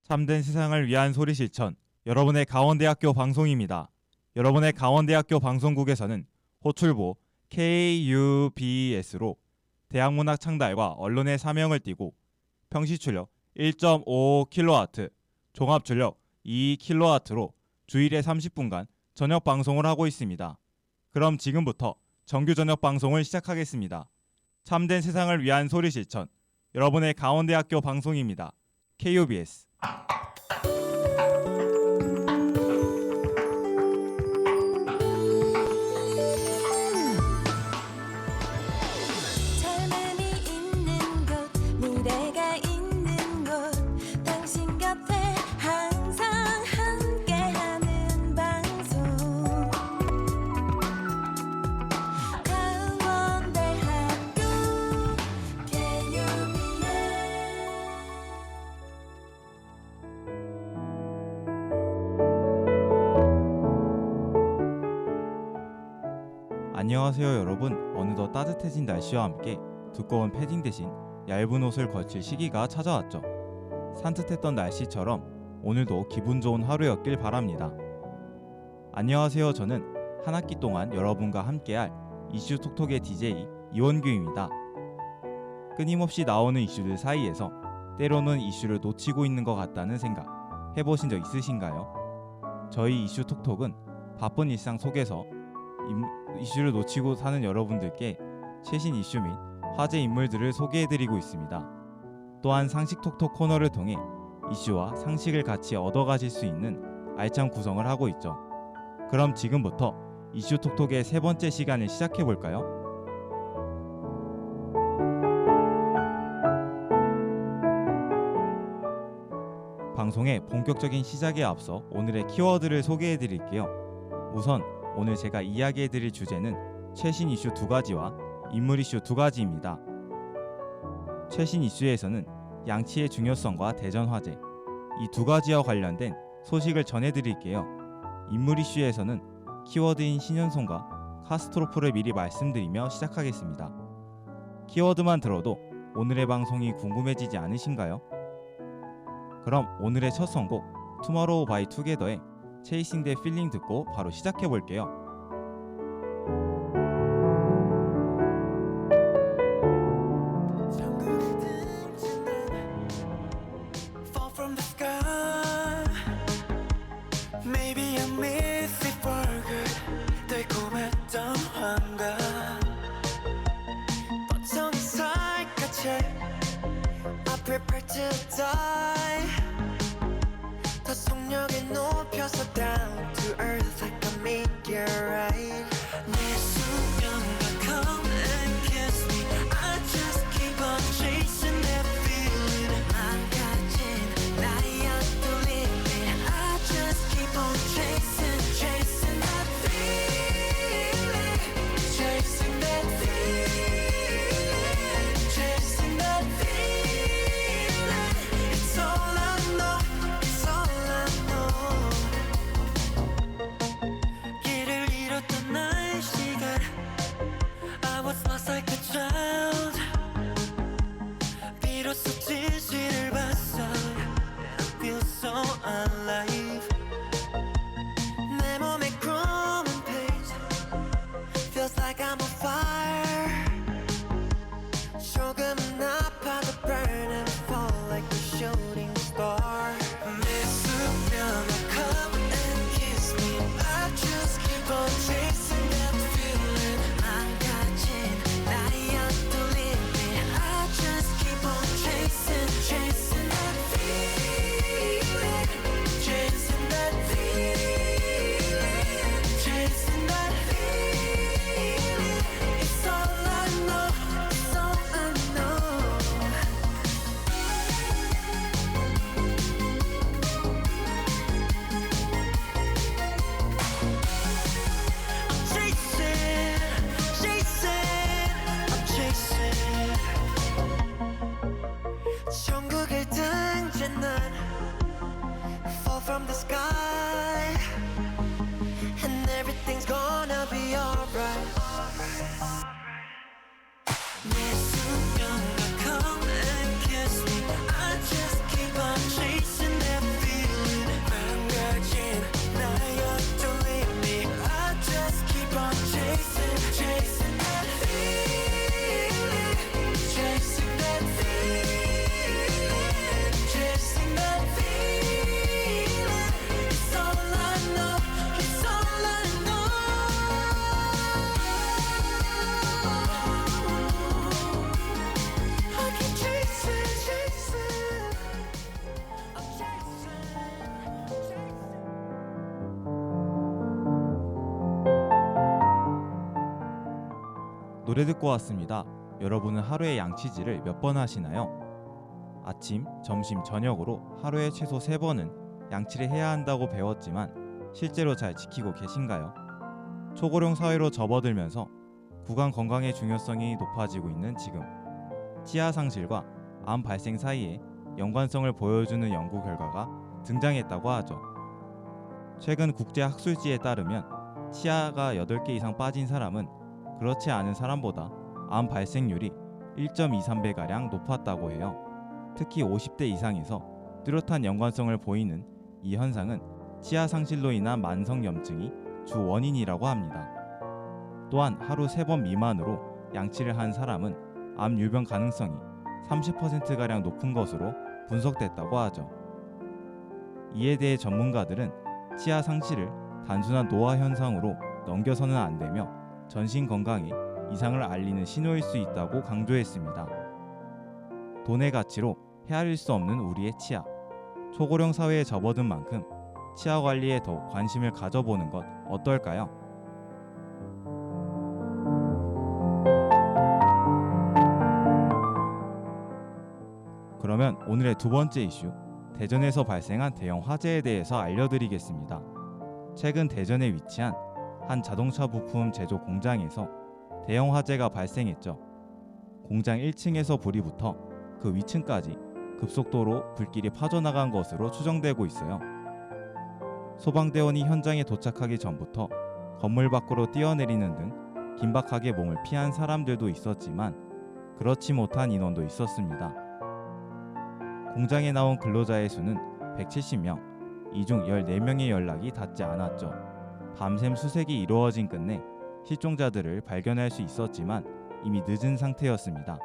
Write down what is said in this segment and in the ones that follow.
참된 세상을 위한 소리 실천, 여러분의 강원대학교 방송입니다. 여러분의 강원대학교 방송국에서는 호출보 KUBS로 대학문학 창달과 언론의 사명을 띠고 평시출력 1.5kW, 종합출력 2kW로 주일에 30분간 저녁 방송을 하고 있습니다. 그럼 지금부터 정규 저녁 방송을 시작하겠습니다. 참된 세상을 위한 소리 실천, 여러분의 강원대학교 방송입니다. KUBS. 젊음이 있는 곳, 미래가 있는 곳, 당신 곁에 항상 함께하는 방송 강원대학교 KUBS. 안녕하세요 여러분. 어느덧 따뜻해진 날씨와 함께 두꺼운 패딩 대신 얇은 옷을 걸칠 시기가 찾아왔죠. 산뜻했던 날씨처럼 오늘도 기분 좋은 하루였길 바랍니다. 안녕하세요. 저는 한 학기 동안 여러분과 함께할 이슈 톡톡의 DJ 이원규입니다. 끊임없이 나오는 이슈들 사이에서 때로는 이슈를 놓치고 있는 것 같다는 생각 해보신 적 있으신가요? 저희 이슈 톡톡은 바쁜 일상 속에서 이슈를 놓치고 사는 여러분들께 최신 이슈 및 화제 인물들을 소개해드리고 있습니다. 또한 상식톡톡 코너를 통해 이슈와 상식을 같이 얻어가실 수 있는 알찬 구성을 하고 있죠. 그럼 지금부터 이슈톡톡의 세 번째 시간을 시작해볼까요? 방송의 본격적인 시작에 앞서 오늘의 키워드를 소개해드릴게요. 우선 오늘 제가 이야기해드릴 주제는 최신 이슈 2가지와 인물 이슈 2가지입니다. 최신 이슈에서는 양치의 중요성과 대전 화재, 이 2가지와 관련된 소식을 전해드릴게요. 인물 이슈에서는 키워드인 신현송과 카스트로프를 미리 말씀드리며 시작하겠습니다. 키워드만 들어도 오늘의 방송이 궁금해지지 않으신가요? 그럼 오늘의 첫 선곡 투모로우 바이 투게더의 Chasing the Feeling 듣고 바로 시작해볼게요. Fall from the sky. Maybe I miss it for good. 달콤했던 환각. 뻗쳐온 살갗에 I prepare to die. 더 속력을 높여서 down to earth like a meteorite. 내 수면과 come and kiss me. I just keep on chasing that feeling. 망가진 나의 limit. I just keep on chasing, chasing that feeling. Chasing that feeling. Chasing that feeling. It's all I know. It's all I know. 길을 잃었던 나의 시간. I was lost like a child. 비로소 진실을 봤어. I feel so alive. 내 몸에 chrome page. Feels like I'm on fire. 조금은 아파도 burn and fall like a shooting star. 내 수면에 come and kiss me. I just keep on chasing that feeling. 망가진 나의 limit. I just keep on chasing, chasing that feeling. Chasing that feeling. Chasing that feeling. It's all I know. It's all I know. I'm chasing, chasing, I'm chasing. 천국을 등진 난 fall from the sky, and everything's gonna be alright. 내 수면과 come and kiss me. I just keep on chasing that 노래 듣고 왔습니다. 여러분은 하루에 양치질을 몇 번 하시나요? 아침, 점심, 저녁으로 하루에 최소 3번은 양치를 해야 한다고 배웠지만 실제로 잘 지키고 계신가요? 초고령 사회로 접어들면서 구강 건강의 중요성이 높아지고 있는 지금, 치아 상실과 암 발생 사이에 연관성을 보여주는 연구 결과가 등장했다고 하죠. 최근 국제학술지에 따르면 치아가 8개 이상 빠진 사람은 그렇지 않은 사람보다 암 발생률이 1.23배가량 높았다고 해요. 특히 50대 이상에서 뚜렷한 연관성을 보이는 이 현상은 치아 상실로 인한 만성염증이 주 원인이라고 합니다. 또한 하루 3번 미만으로 양치를 한 사람은 암 유병 가능성이 30%가량 높은 것으로 분석됐다고 하죠. 이에 대해 전문가들은 치아 상실을 단순한 노화 현상으로 넘겨서는 안 되며 전신 건강에 이상을 알리는 신호일 수 있다고 강조했습니다. 돈의 가치로 헤아릴 수 없는 우리의 치아. 초고령 사회에 접어든 만큼 치아 관리에 더 관심을 가져보는 것 어떨까요? 그러면 오늘의 두 번째 이슈, 대전에서 발생한 대형 화재에 대해서 알려드리겠습니다. 최근 대전에 위치한 한 자동차 부품 제조 공장에서 대형 화재가 발생했죠. 공장 1층에서 불이 붙어 그 위층까지 급속도로 불길이 파져나간 것으로 추정되고 있어요. 소방대원이 현장에 도착하기 전부터 건물 밖으로 뛰어내리는 등 긴박하게 몸을 피한 사람들도 있었지만 그렇지 못한 인원도 있었습니다. 공장에 나온 근로자의 수는 170명, 이 중 14명의 연락이 닿지 않았죠. 밤샘 수색이 이루어진 끝내 실종자들을 발견할 수 있었지만 이미 늦은 상태였습니다.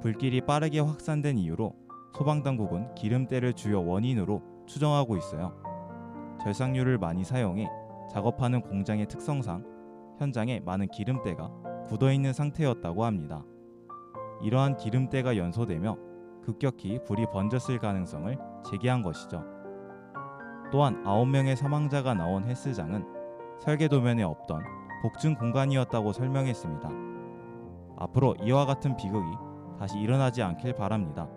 불길이 빠르게 확산된 이유로 소방당국은 기름때를 주요 원인으로 추정하고 있어요. 절삭류를 많이 사용해 작업하는 공장의 특성상 현장에 많은 기름때가 굳어있는 상태였다고 합니다. 이러한 기름때가 연소되며 급격히 불이 번졌을 가능성을 제기한 것이죠. 또한 9명의 사망자가 나온 헬스장은 설계 도면에 없던 복층 공간이었다고 설명했습니다. 앞으로 이와 같은 비극이 다시 일어나지 않길 바랍니다.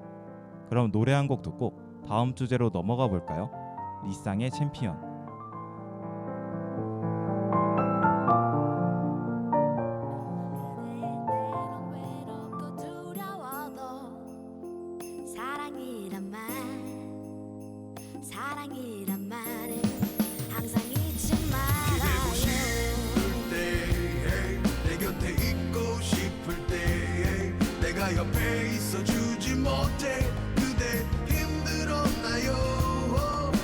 그럼 노래 한 곡 듣고 다음 주제로 넘어가 볼까요? 리쌍의 챔피언. 외롭고 두려워도 사랑이란 말을 항상 잊지 말아요. 싶을 때 내 곁에 있고 싶을 때 내가 옆에 있어주지 못해 그대 힘들었나요?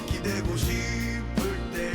기대고 싶을 때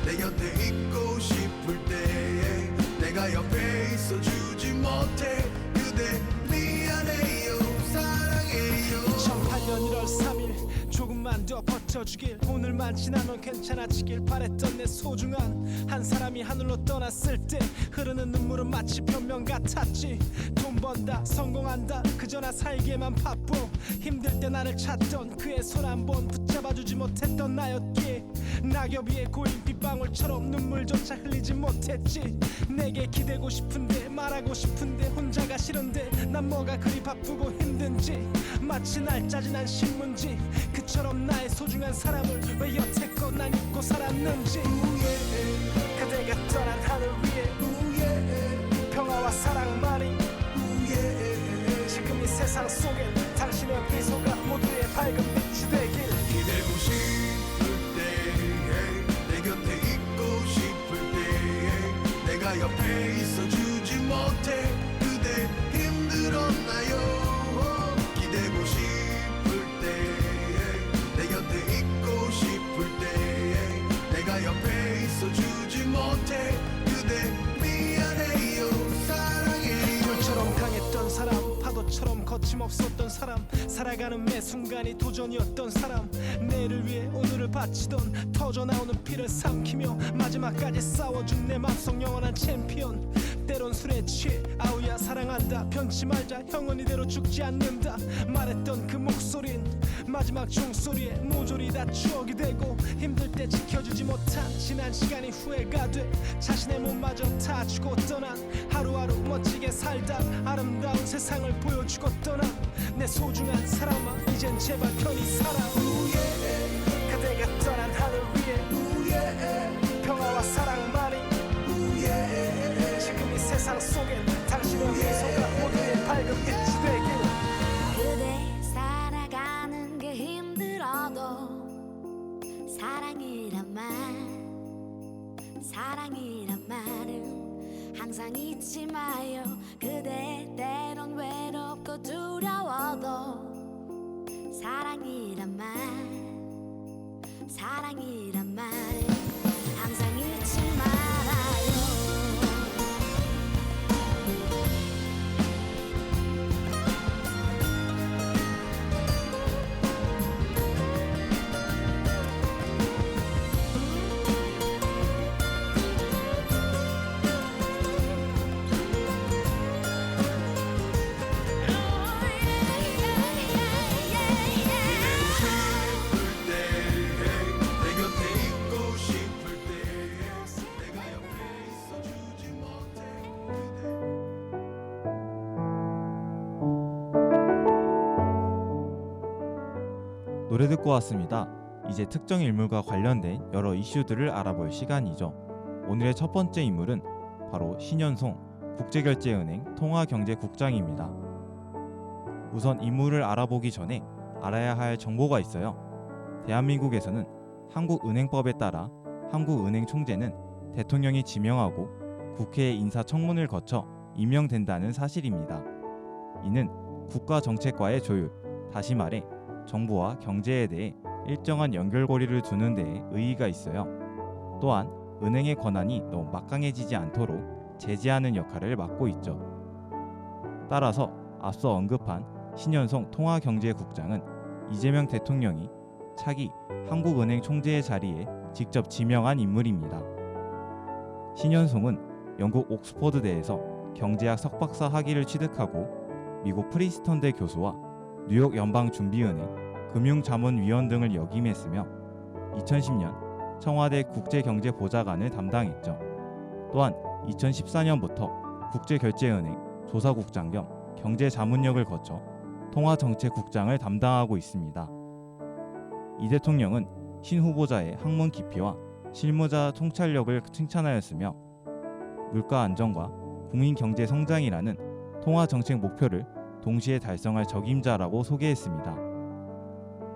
내 곁에 있고 싶을 때 내가 옆에 있어주지 못해 그대 미안해요 사랑해요. 2008년 1월 3일 조금만 더 버텨주길, 오늘만 지나면 괜찮아지길 바랬던 내 소중한 한 사람이 하늘로 떠났을 때 흐르는 눈물은 마치 변명 같았지. 돈 번다 성공한다 그저 나 살기에만 바빠. 힘들 때 나를 찾던 그의 손 한 번 붙잡아주지 못했던 나였기에 낙엽 위에 고인 빗방울처럼 눈물조차 흘리지 못했지. 내게 기대고 싶은데 말하고 싶은데 혼자가 싫은데 난 뭐가 그리 바쁘고 힘든지, 마치 날 짜증난 신문지 그처럼 나의 소중한 사람을 왜 여태껏 난 잊고 살았는지. 그대가 떠난 하늘 위에 평화와 사랑만이 지금 이 세상 속에 당신의 미소가 모두의 밝은 빛이 되길. 기대고 싶을 때 내 곁에 있고 싶을 때 내가 옆에 있어주지 못해 그대 힘들었나요? 기대고 싶을 때 내 곁에 있고 싶을 때 내가 옆에 있어주지 못해 그대 미안해요 사랑해요. 불처럼 강했던 사람, 파도처럼 거침없었던 사람, 살아가는 매 순간이 도전이었던 사람, 내일을 위해 오늘을 바치던 터져나오는 피를 삼키며 마지막까지 싸워준 내 맘속 영원한 챔피언. 때론 술에 취해 아우야 사랑한다 변치 말자 형은 이대로 죽지 않는다 말했던 그 목소린 마지막 종소리에 모조리 다 추억이 되고 힘들 때 지켜주지 못한 지난 시간이 후회가 돼 자신의 몸마저 다 주고 떠난 하루하루 멋지게 살다 아름다운 세상을 보여주고 떠난 내 소중한 사람아 이젠 제발 편히 살아 그대가 떠난 하늘 위에 평화와 사랑만이 지금 이 세상 속엔 당신의 미소가 모두의 밝은 빛이 되길 그대 살아가는 게 힘들어도 사랑이란 말은 항상 잊지 마요 그대 때론 외롭고 두려워도 사랑이란 말은 항상 잊지 말아요 노래 듣고 왔습니다. 이제 특정 인물과 관련된 여러 이슈들을 알아볼 시간이죠. 오늘의 첫 번째 인물은 바로 신현송 국제결제은행 통화경제국장입니다. 우선 인물을 알아보기 전에 알아야 할 정보가 있어요. 대한민국에서는 한국은행법에 따라 한국은행총재는 대통령이 지명하고 국회의 인사청문을 거쳐 임명된다는 사실입니다. 이는 국가정책과의 조율, 다시 말해 정부와 경제에 대해 일정한 연결고리를 두는 데에 의의가 있어요. 또한 은행의 권한이 너무 막강해지지 않도록 제재하는 역할을 맡고 있죠. 따라서 앞서 언급한 신현송 통화경제국장은 이재명 대통령이 차기 한국은행 총재의 자리에 직접 지명한 인물입니다. 신현송은 영국 옥스퍼드대에서 경제학 석박사 학위를 취득하고 미국 프린스턴대 교수와 뉴욕 연방준비은행 금융자문위원 등을 역임했으며 2010년 청와대 국제경제보좌관을 담당했죠. 또한 2014년부터 국제결제은행 조사국장 겸 경제자문역을 거쳐 통화정책국장을 담당하고 있습니다. 이 대통령은 신 후보자의 학문 깊이와 실무자 통찰력을 칭찬하였으며 물가 안정과 국민 경제 성장이라는 통화정책 목표를 동시에 달성할 적임자라고 소개했습니다.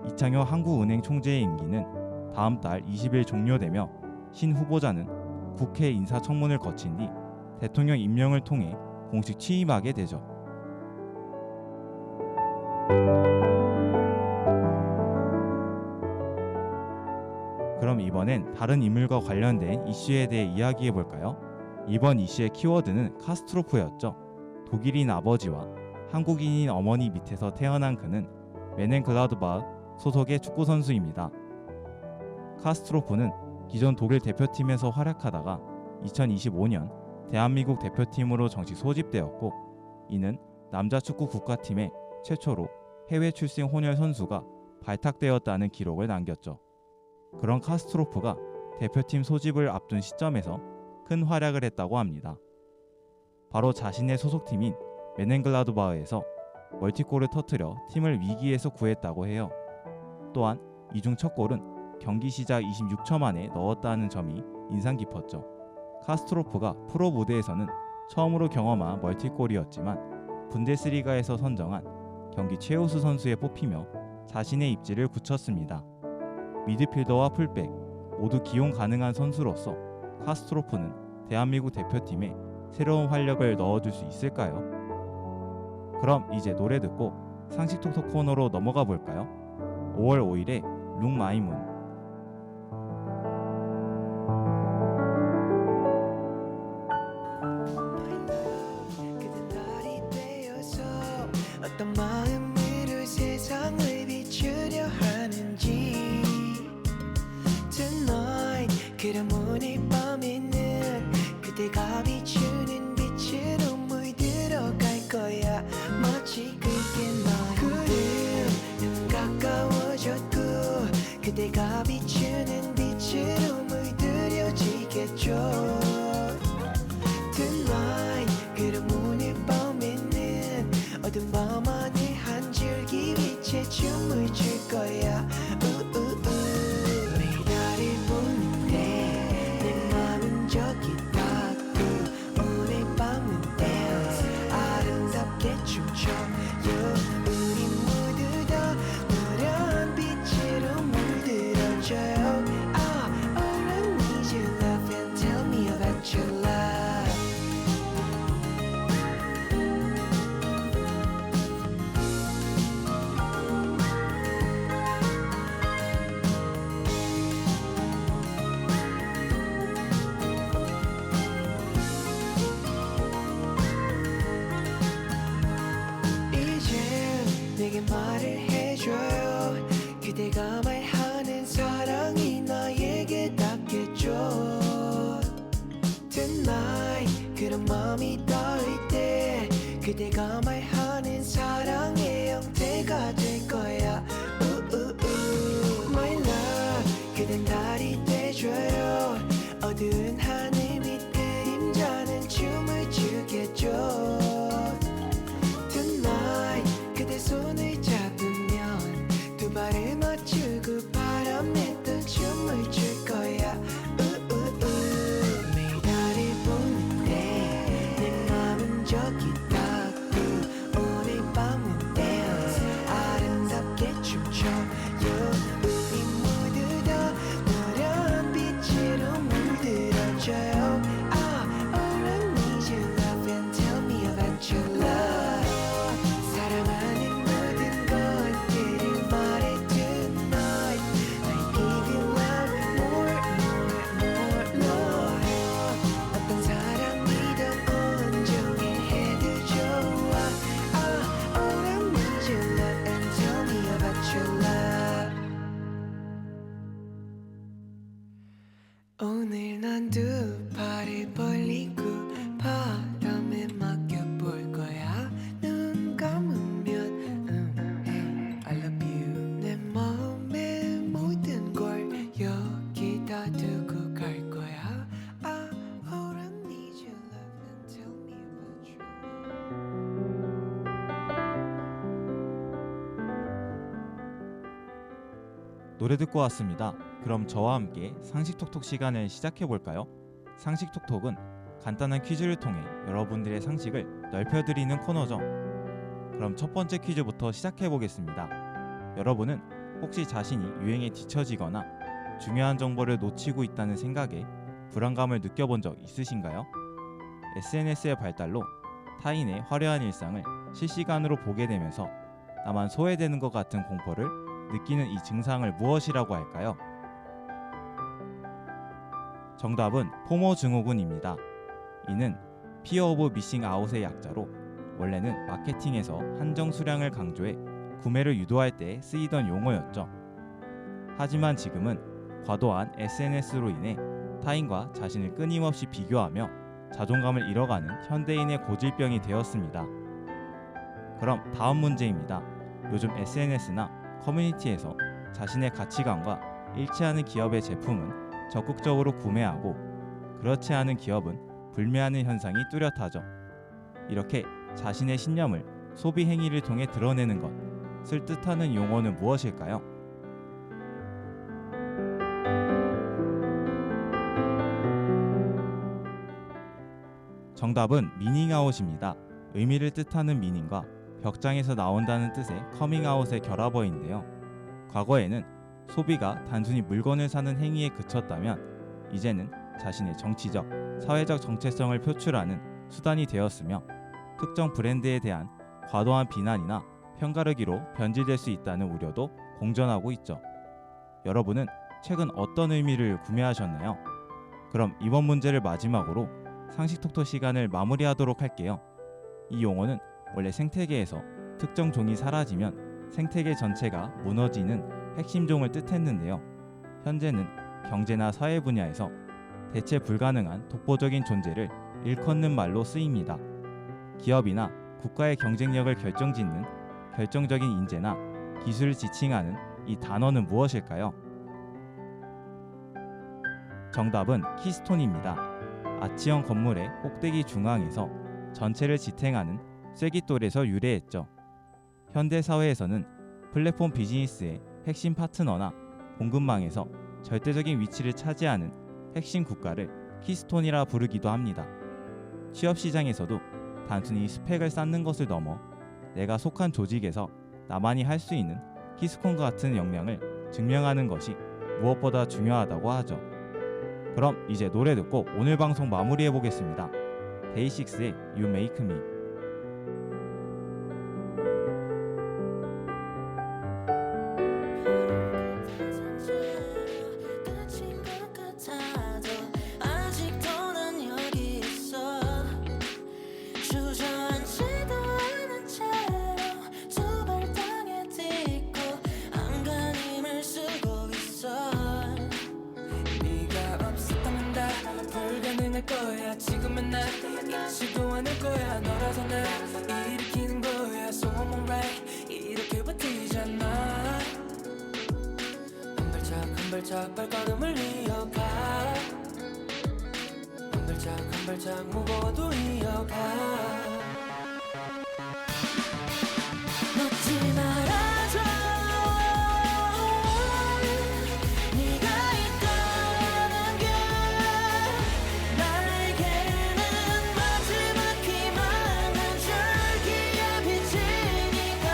이창효 한국은행 총재의 임기는 다음 달 20일 종료되며 신 후보자는 국회 인사청문을 거친 뒤 대통령 임명을 통해 공식 취임하게 되죠. 그럼 이번엔 다른 인물과 관련된 이슈에 대해 이야기해 볼까요? 이번 이슈의 키워드는 카스트로프였죠. 독일인 아버지와 한국인인 어머니 밑에서 태어난 그는 메넨글라드바흐 소속의 축구 선수입니다. 카스트로프는 기존 독일 대표팀에서 활약하다가 2025년 대한민국 대표팀으로 정식 소집되었고, 이는 남자 축구 국가팀에 최초로 해외 출생 혼혈 선수가 발탁되었다는 기록을 남겼죠. 그런 카스트로프가 대표팀 소집을 앞둔 시점에서 큰 활약을 했다고 합니다. 바로 자신의 소속팀인 메넨글라드바흐에서 멀티골을 터뜨려 팀을 위기에서 구했다고 해요. 또한 이 중 첫 골은 경기 시작 26초 만에 넣었다는 점이 인상 깊었죠. 카스트로프가 프로 무대에서는 처음으로 경험한 멀티골이었지만 분데스리가에서 선정한 경기 최우수 선수에 뽑히며 자신의 입지를 굳혔습니다. 미드필더와 풀백 모두 기용 가능한 선수로서 카스트로프는 대한민국 대표팀에 새로운 활력을 넣어줄 수 있을까요? 그럼 이제 노래 듣고 상식톡톡 코너로 넘어가 볼까요? 5월 5일에 룩 마이 문. 그댄 달이 되어서 어떤 마음으로 세상을 비추려 하는지 Tonight 그런 오늘 밤에는 그대가 비추는 빛이 비추는 빛으로 물들여지겠죠. Tonight 그럼 오늘 밤에는 어두운 밤하늘 한 줄기 빛에 춤을 출 거야. 매일 나를 보는데 내 맘은 저기 닿고 오늘 밤은 dance 아름답게 춤춰. 우리 모두 다 노란 빛으로 물들어져요. All I need your love and tell me about your love. 이젠 내게 말을 해줘요. 그대가 말하는 사랑이 나에게 닿겠죠. Tonight 그런 마음이 닿을 때 그대가 말하는 사랑의 형태가 될 거야. My love 그댄 달이 돼줘요. 어두운 하늘 밑 그림자는 춤을 추겠죠. Tonight 그대 손을 잡으면 두 발을 맞추고 바람에 또 춤을 출 거야. 매일 나를 보는데 내 맘은 저기 닿고 오늘 밤은 dance 아름답게 춤춰. 우리 모두 다 노란 빛으로 물들어져요. All I need your love and tell me about your love. 사랑하는 모든 것들을 말해 tonight. I give you love more, Lord. 어떤 사랑이든 온종일 해도 좋아. All I need your love and tell me about your love. 오늘 난 두 팔을 벌리고 바람에 맡겨볼 거야. 눈 감으면 I love you. 내 마음의 모든 걸 여기다 두고 갈 거야. All I need your love and tell me about you. 노래 듣고 왔습니다. 그럼 저와 함께 상식톡톡 시간을 시작해 볼까요? 상식톡톡은 간단한 퀴즈를 통해 여러분들의 상식을 넓혀드리는 코너죠. 그럼 첫 번째 퀴즈부터 시작해 보겠습니다. 여러분은 혹시 자신이 유행에 뒤처지거나 중요한 정보를 놓치고 있다는 생각에 불안감을 느껴본 적 있으신가요? SNS의 발달로 타인의 화려한 일상을 실시간으로 보게 되면서 나만 소외되는 것 같은 공포를 느끼는 이 증상을 무엇이라고 할까요? 정답은 포모 증후군입니다. 이는 Fear of Missing Out의 약자로 원래는 마케팅에서 한정 수량을 강조해 구매를 유도할 때 쓰이던 용어였죠. 하지만 지금은 과도한 SNS로 인해 타인과 자신을 끊임없이 비교하며 자존감을 잃어가는 현대인의 고질병이 되었습니다. 그럼 다음 문제입니다. 요즘 SNS나 커뮤니티에서 자신의 가치관과 일치하는 기업의 제품은 적극적으로 구매하고 그렇지 않은 기업은 불매하는 현상이 뚜렷하죠. 이렇게 자신의 신념을 소비 행위를 통해 드러내는 것을 뜻하는 용어는 무엇일까요? 정답은 미닝아웃입니다. 의미를 뜻하는 미닝과 벽장에서 나온다는 뜻의 커밍아웃의 결합어인데요. 과거에는 소비가 단순히 물건을 사는 행위에 그쳤다면 이제는 자신의 정치적, 사회적 정체성을 표출하는 수단이 되었으며 특정 브랜드에 대한 과도한 비난이나 편가르기로 변질될 수 있다는 우려도 공존하고 있죠. 여러분은 최근 어떤 의미를 구매하셨나요? 그럼 이번 문제를 마지막으로 상식톡톡 시간을 마무리하도록 할게요. 이 용어는 원래 생태계에서 특정 종이 사라지면 생태계 전체가 무너지는 핵심 종을 뜻했는데요. 현재는 경제나 사회 분야에서 대체 불가능한 독보적인 존재를 일컫는 말로 쓰입니다. 기업이나 국가의 경쟁력을 결정짓는 결정적인 인재나 기술을 지칭하는 이 단어는 무엇일까요? 정답은 키스톤입니다. 아치형 건물의 꼭대기 중앙에서 전체를 지탱하는 쐐기돌에서 유래했죠. 현대 사회에서는 플랫폼 비즈니스의 핵심 파트너나 공급망에서 절대적인 위치를 차지하는 핵심 국가를 키스톤이라 부르기도 합니다. 취업 시장에서도 단순히 스펙을 쌓는 것을 넘어 내가 속한 조직에서 나만이 할 수 있는 키스콘과 같은 역량을 증명하는 것이 무엇보다 중요하다고 하죠. 그럼 이제 노래 듣고 오늘 방송 마무리해 보겠습니다. 데이식스의 You Make Me. 끝인 것 같아도 아직도 난 여기 있어. 주저앉지도 않은 채로 두 발 땅에 딛고 안간힘을 쓰고 있어. 네가 없었다면 다 불가능할 거야. 지금은 난 잊지도 않을 거야. 너라서 날 일으키는 거야. So I'm alright. 이렇게 버티잖아. 한 발짝 발걸음을 이어가. 한 발짝 무거워도 이어가. 놓지 말아줘. 네가 있다는 게 나에게는 마지막 희망 한 줄기의 빛이니까.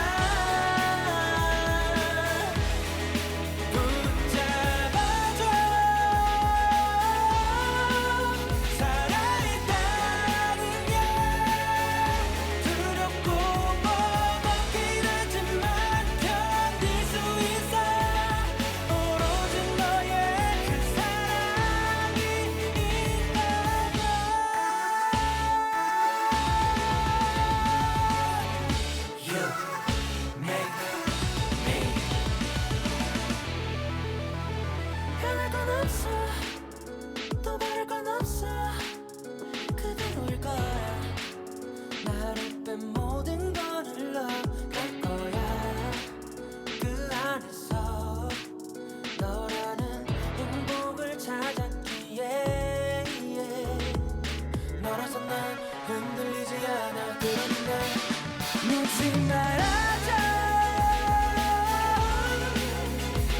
붙잡아줘. 살아있다는 게 두렵고 버겁긴 하지만 견딜 수 있어. 오로지 너의 그 사랑이 있다면. You make me. 변할 건 없어. 또 바랄 건 없어. 그대로일 거야. 나를 뺀 모든 걸 흘러갈 거야. 그 안에서 너라는 행복을 찾았기에. 너라서 난 흔들리지 않아. 그러니 난 놓지 말아줘.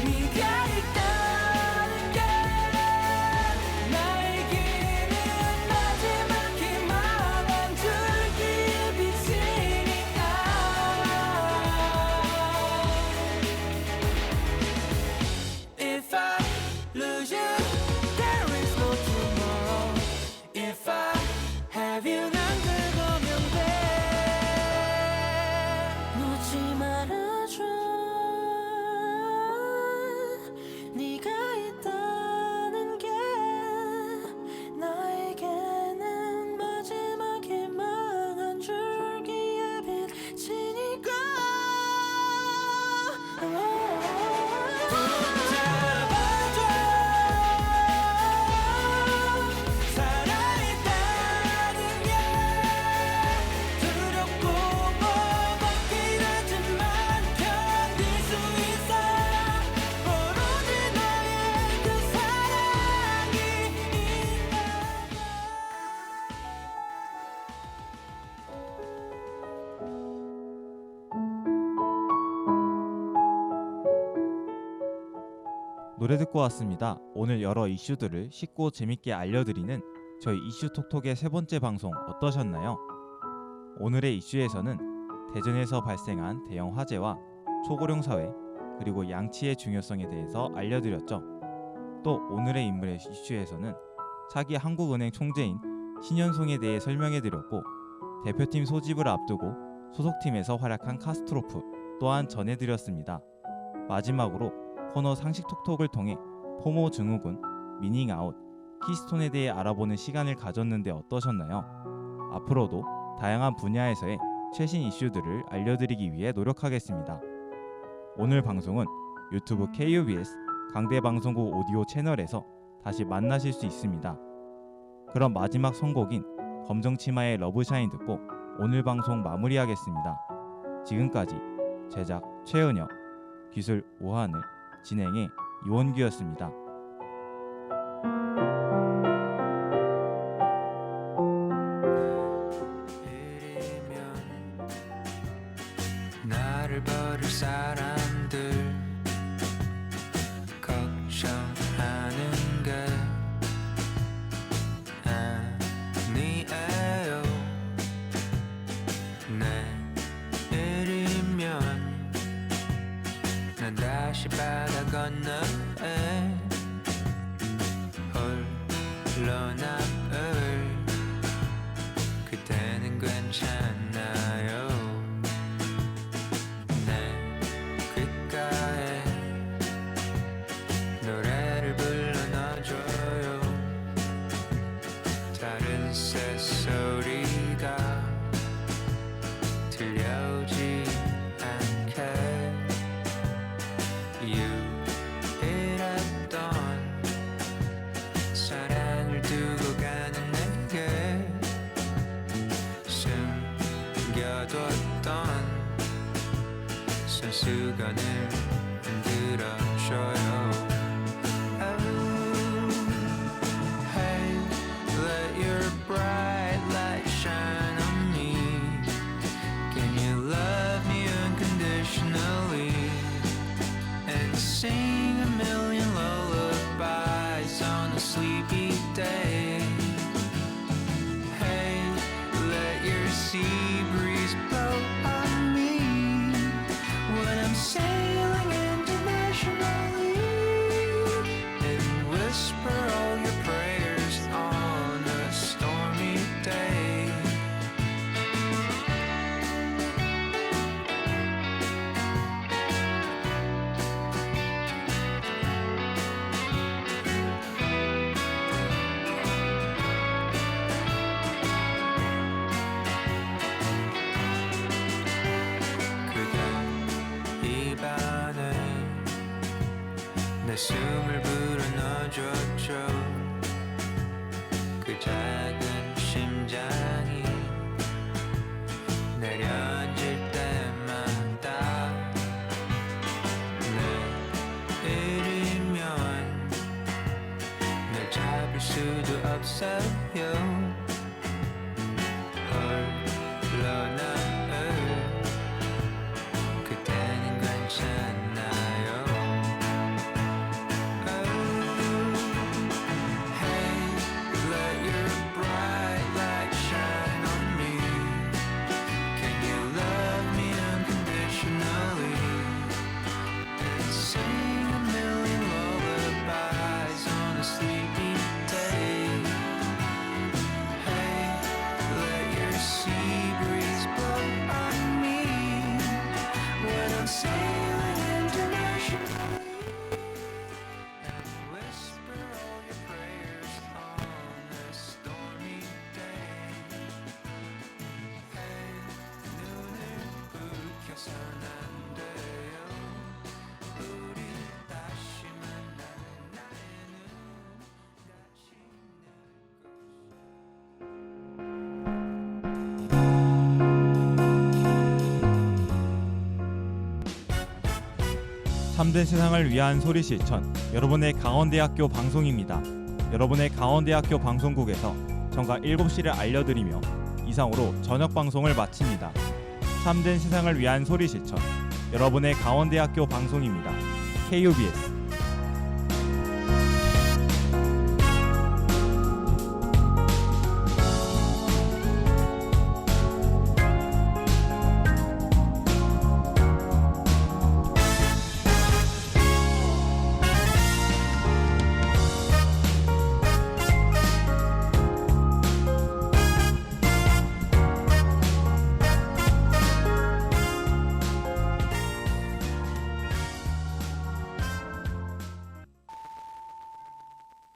네가 있다는 게 나에게는 마지막 희망 한 줄기의 빛이니까. If I lose you, there is no tomorrow. If I have you, 난 그거면 돼. 놓지 말아줘. 네가 있다는 게 나에게는 마지막 희망 한 줄기의 빛이니까. 붙잡아줘. 살아있다는 게 두렵고 버겁긴 하지만 견딜 수 있어. 오로지 너의 그 사랑이 있다면. 노래 듣고 왔습니다. 오늘 여러 이슈들을 쉽고 재밌게 알려드리는 저희 이슈 톡톡의 세 번째 방송 어떠셨나요? 오늘의 이슈에서는 대전에서 발생한 대형 화재와 초고령 사회 그리고 양치의 중요성에 대해서 알려드렸죠. 또 오늘의 인물의 이슈에서는 차기 한국은행 총재인 신현송에 대해 설명해드렸고 대표팀 소집을 앞두고 소속팀에서 활약한 카스트로프 또한 전해드렸습니다. 마지막으로 코너 상식 톡톡을 통해 포모 증후군, 미닝아웃, 키스톤에 대해 알아보는 시간을 가졌는데 어떠셨나요? 앞으로도 다양한 분야에서의 최신 이슈들을 알려드리기 위해 노력하겠습니다. 오늘 방송은 유튜브 KUBS 강대방송국 오디오 채널에서 다시 만나실 수 있습니다. 그럼 마지막 선곡인 검정치마의 러브샤인 듣고 오늘 방송 마무리하겠습니다. 지금까지 제작 최은혁, 기술 오하늘, 진행의 이원규였습니다. 홀로 남을 그때는 괜찮나요? 내 귓가에 노래를 불러놔줘요. 다른 새소리가 들려오지 않게 유일했던 사랑을 두고 가는 내게 숨겨뒀던 손수건을 흔들어줘요. Hey, let your bright light shine on me. Can you love me unconditionally and sing a million lullabies on a sleepy day? Hey, let your sea breeze blow on me when I'm sailing internationally, and whisper all your prayers on a stormy day. 그대 입안에 내 숨을 불어넣어줬죠. 그 작은 심장이 내려앉을 때마다 내일이면 날 잡을 수도 없어요. 홀로 남을 그때는 괜찮나요? Hey, let your bright light shine on me. Can you love me unconditionally and sing a million lullabies on a sleepy day? Hey, let your sea breeze blow on me when I'm sailing internationally, and whisper all your prayers on a stormy day. Hey, 눈을 붉혀선 안 돼요. 우리 다시 만나는 나의 눈 같이 참된 세상을 위한 소리 실천, 여러분의 강원대학교 방송입니다. 여러분의 강원대학교 방송국에서 정각 7시를 알려드리며 이상으로 저녁 방송을 마칩니다. 참된 세상을 위한 소리 실천, 여러분의 강원대학교 방송입니다. KUBS